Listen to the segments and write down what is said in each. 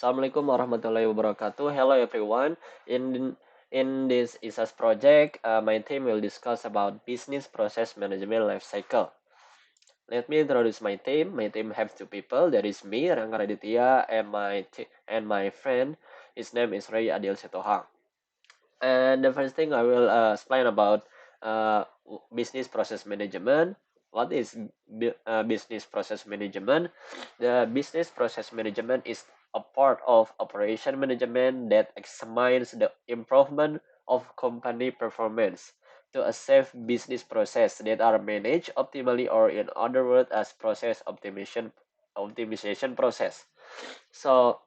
Assalamualaikum warahmatullahi wabarakatuh. Hello everyone. In this ISAS project, my team will discuss about business process management life cycle. Let me introduce my team. My team has two people. There is me, Rangga Raditya, and my friend. His name is Ray Adil Setohang. And the first thing I will explain about business process management. What is business process management? The business process management is a part of operation management that examines the improvement of company performance to a safe business process that are managed optimally, or in other words, as process optimization process. So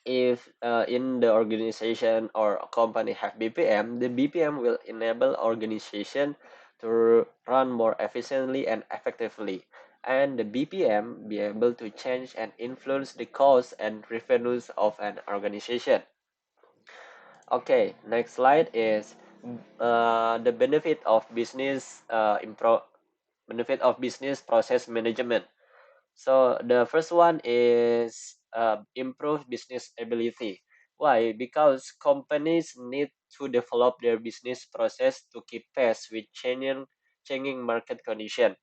if in the organization or a company have BPM, the BPM will enable organization to run more efficiently and effectively. And the BPM be able to change and influence the costs and revenues of an organization. Okay, next slide is the benefit of business process management. So the first one is improve business ability. Why? Because companies need to develop their business process to keep pace with changing market condition.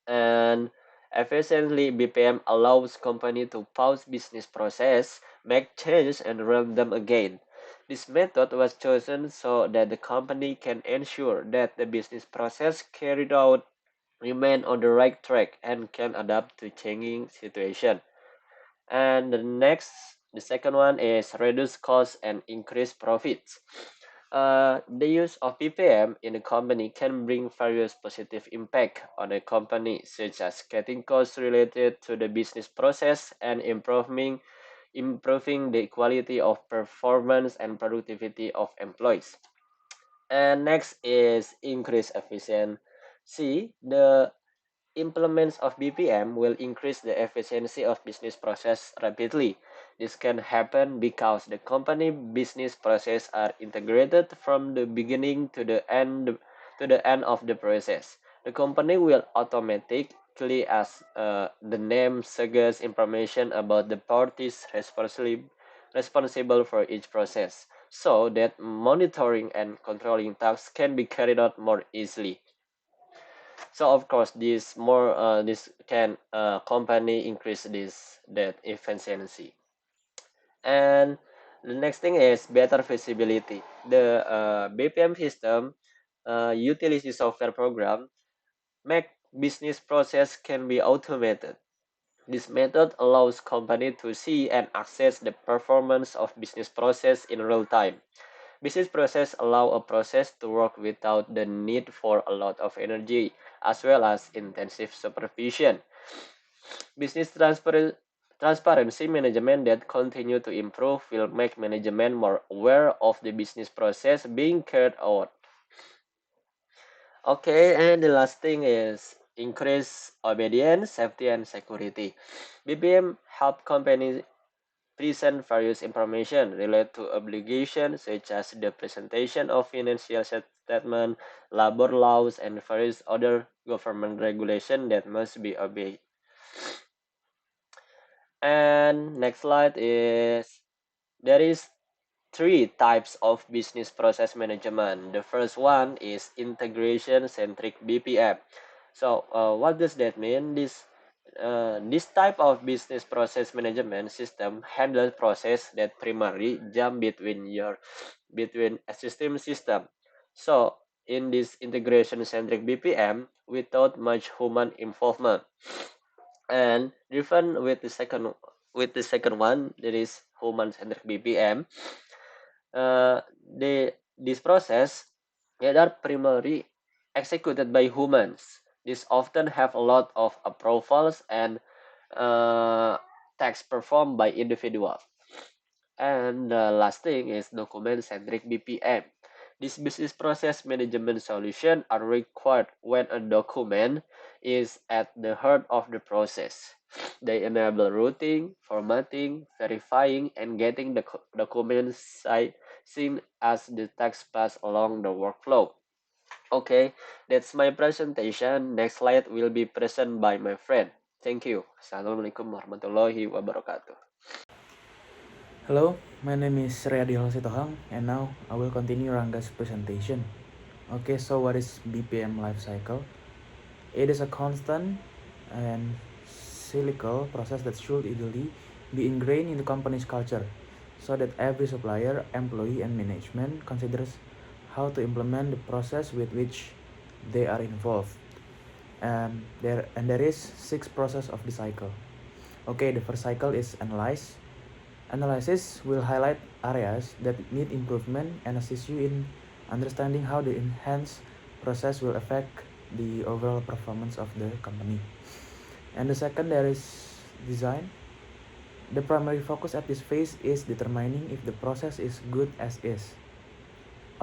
And efficiently, BPM allows company to pause business process, make changes, and run them again. This method was chosen so that the company can ensure that the business process carried out remain on the right track and can adapt to changing situation. And the second one is reduce costs and increase profits. The use of PPM in a company can bring various positive impact on a company, such as cutting costs related to the business process and improving the quality of performance and productivity of employees. And next is increase efficiency. The implements of BPM will increase the efficiency of business process rapidly. This can happen because the company business process are integrated from the beginning to the end of the process. The company will automatically, as the name suggests, information about the parties responsible for each process, so that monitoring and controlling tasks can be carried out more easily. So of course, this can company increase this that efficiency. And the next thing is better visibility. The BPM system utility software program make business process can be automated. This method allows company to see and access the performance of business process in real time. Business process allow a process to work without the need for a lot of energy as well as intensive supervision. Business transparency management that continue to improve will make management more aware of the business process being carried out. Okay, and the last thing is increase obedience, safety, and security. BPM help companies present various information related to obligations such as the presentation of financial statement, labor laws, and various other government regulation that must be obeyed. And next slide is there is three types of business process management. The first one is integration centric BPM. So what does that mean? This type of business process management system handles process that primarily jump between a system. So in this integration centric BPM, without much human involvement, and driven with the second one, that is human centric BPM, this process that are primarily executed by humans. This often have a lot of approvals and tasks performed by individuals. And the last thing is document-centric BPM. This business process management solution are required when a document is at the heart of the process. They enable routing, formatting, verifying, and getting the documents seen as the text pass along the workflow. Okay, that's my presentation. Next slide will be presented by my friend. Thank you. Assalamualaikum warahmatullahi wabarakatuh. Hello, my name is Riyadi Sitohang, and now I will continue Ranga's presentation. Okay, so what is BPM life cycle? It is a constant and cyclical process that should ideally be ingrained in the company's culture, so that every supplier, employee, and management considers how to implement the process with which they are involved. And there is 6 process of the cycle. Okay, the first cycle is analyze. Analysis will highlight areas that need improvement and assist you in understanding how the enhanced process will affect the overall performance of the company. And the second, there is design. The primary focus at this phase is determining if the process is good as is,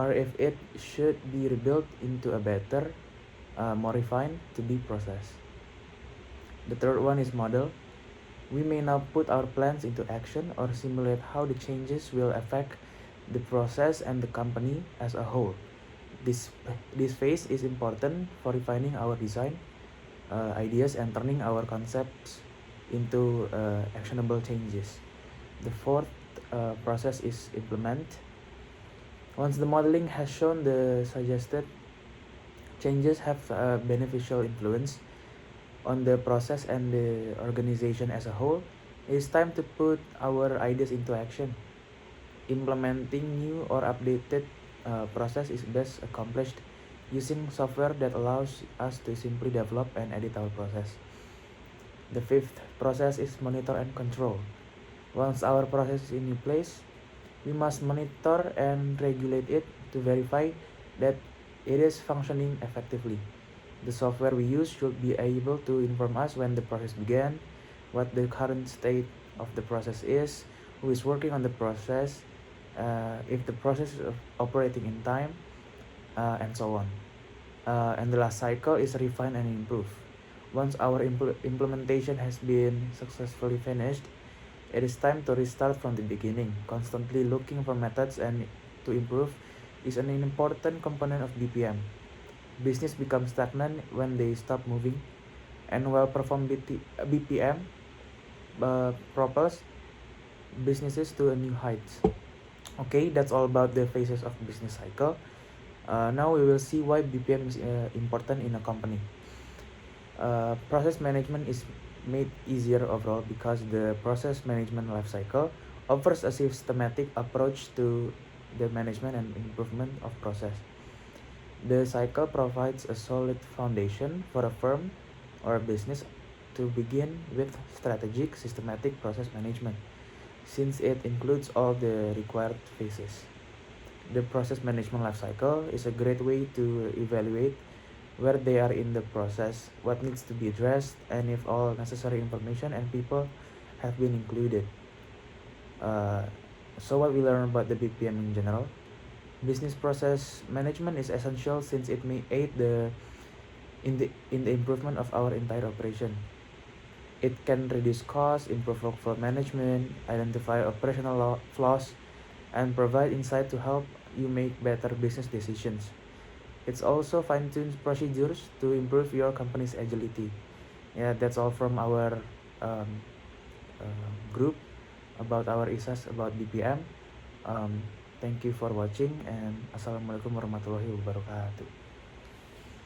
or if it should be rebuilt into a better, more refined to be process. The third one is model. We may now put our plans into action or simulate how the changes will affect the process and the company as a whole. This phase is important for refining our design ideas and turning our concepts into actionable changes. The fourth process is implement. Once the modeling has shown the suggested changes have a beneficial influence on the process and the organization as a whole, it is time to put our ideas into action. Implementing new or updated process is best accomplished using software that allows us to simply develop and edit our process. The fifth process is monitor and control. Once our process is in place, we must monitor and regulate it to verify that it is functioning effectively. The software we use should be able to inform us when the process began, what the current state of the process is, who is working on the process, if the process is operating in time, and so on. And the last cycle is refine and improve. Once our implementation has been successfully finished, it is time to restart from the beginning. Constantly looking for methods and to improve is an important component of BPM. Business becomes stagnant when they stop moving, and well-performed BPM propels businesses to a new heights. Okay, that's all about the phases of business cycle. Now we will see why BPM is important in a company. Process management is made easier overall because the process management lifecycle offers a systematic approach to the management and improvement of process. The cycle provides a solid foundation for a firm or a business to begin with strategic, systematic process management, since it includes all the required phases. The process management lifecycle is a great way to evaluate where they are in the process, what needs to be addressed, and if all necessary information and people have been included. So what we learn about the BPM in general. Business process management is essential since it may aid in the improvement of our entire operation. It can reduce costs, improve workflow management, identify operational flaws, and provide insight to help you make better business decisions. It's also fine-tunes procedures to improve your company's agility. Yeah, that's all from our group about our isas about BPM. Thank you for watching, and assalamualaikum warahmatullahi wabarakatuh.